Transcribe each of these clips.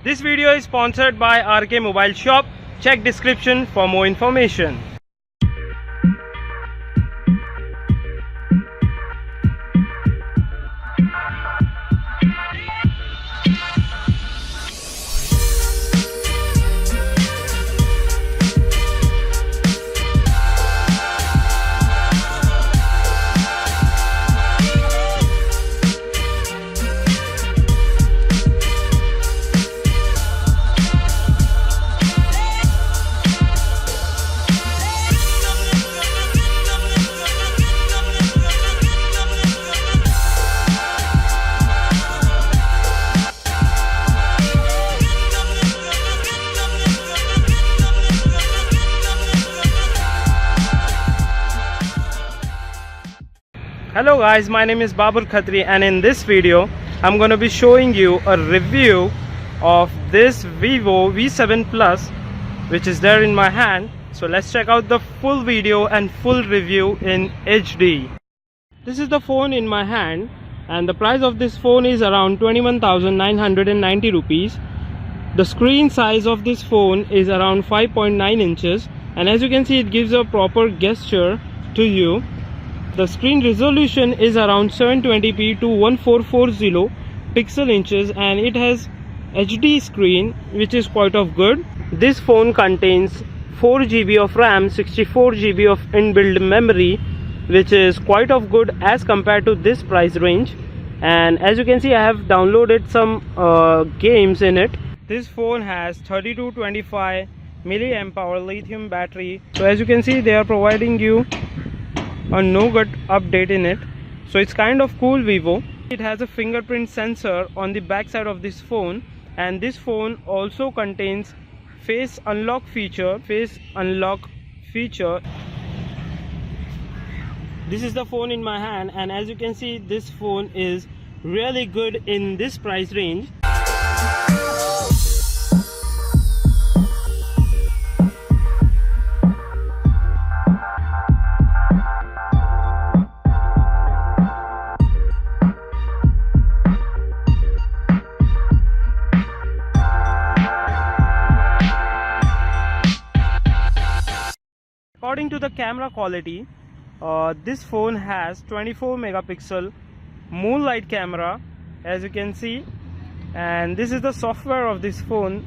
This video is sponsored by RK Mobile Shop. Check description for more information. Hello guys, my name is Babur Khatri, and in this video I'm going to be showing you a review of this Vivo V7 Plus, which is there in my hand. So let's check out the full video and full review in HD. This is the phone in my hand, and the price of this phone is around 21,990 rupees. The screen size of this phone is around 5.9 inches, and as you can see, it gives a proper gesture to you. The screen resolution is around 720p to 1440 pixel inches, and it has HD screen, which is quite of good. This phone contains 4 GB of RAM, 64 GB of inbuilt memory, which is quite of good as compared to this price range. And as you can see, I have downloaded some games in it. This phone has 3225 mAh lithium battery. So as you can see, they are providing you a no-gut update in it, so it's kind of cool. Vivo, it has a fingerprint sensor on the back side of this phone, and this phone also contains face unlock feature. This is the phone in my hand, and as you can see, this phone is really good in this price range. According to the camera quality, this phone has 24 megapixel moonlight camera, as you can see, and this is the software of this phone.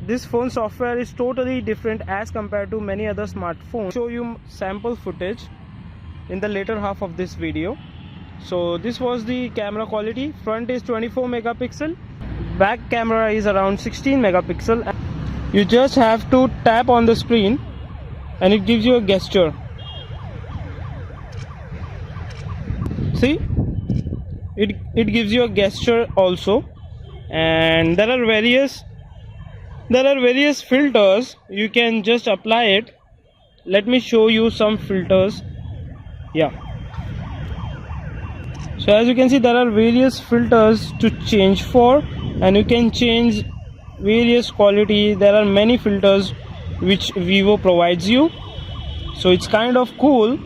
This phone software is totally different as compared to many other smartphones. I'll show you sample footage in the later half of this video. So this was the camera quality. Front is 24 megapixel, back camera is around 16 megapixel. You just have to tap on the screen and it gives you a gesture. See, it gives you a gesture also. And there are various filters. You can just apply it. Let me show you some filters. Yeah, so as you can see, there are various filters to change for, and you can change various quality. There are many filters which Vivo provides you, so it's kind of cool.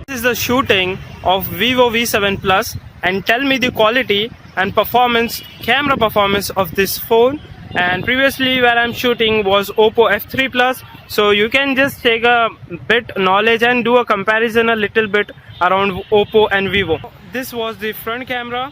This is the shooting of Vivo V7 Plus, and tell me the quality and performance, camera performance of this phone. And previously where I'm shooting was Oppo F3 Plus, so you can just take a bit knowledge and do a comparison a little bit around Oppo and Vivo. This was the front camera,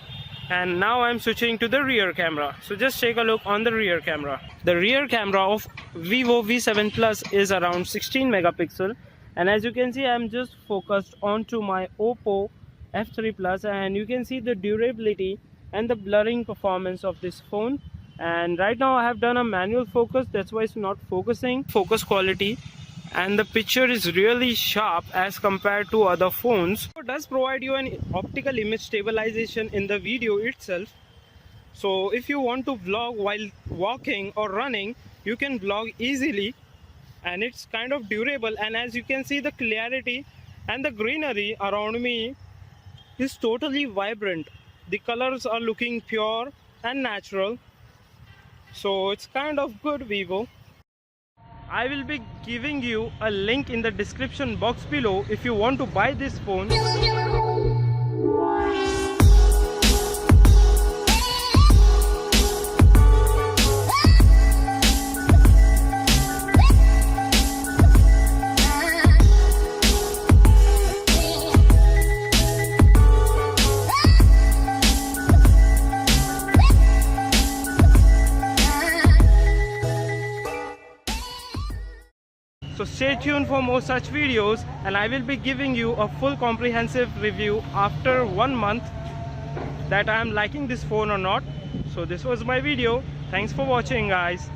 and now I'm switching to the rear camera. So just take a look on the rear camera. The rear camera of Vivo V7 Plus is around 16 megapixel, and as you can see, I'm just focused onto my Oppo F3 Plus, and you can see the durability and the blurring performance of this phone. And right now I have done a manual focus, that's why it's not focusing. Focus quality and the picture is really sharp as compared to other phones. It does provide you an optical image stabilization in the video itself. So if you want to vlog while walking or running, you can vlog easily, and it's kind of durable. And as you can see, the clarity and the greenery around me is totally vibrant. The colors are looking pure and natural, so it's kind of good, Vivo. I will be giving you a link in the description box below if you want to buy this phone. So stay tuned for more such videos, and I will be giving you a full comprehensive review after 1 month that I am liking this phone or not. So this was my video. Thanks for watching, guys.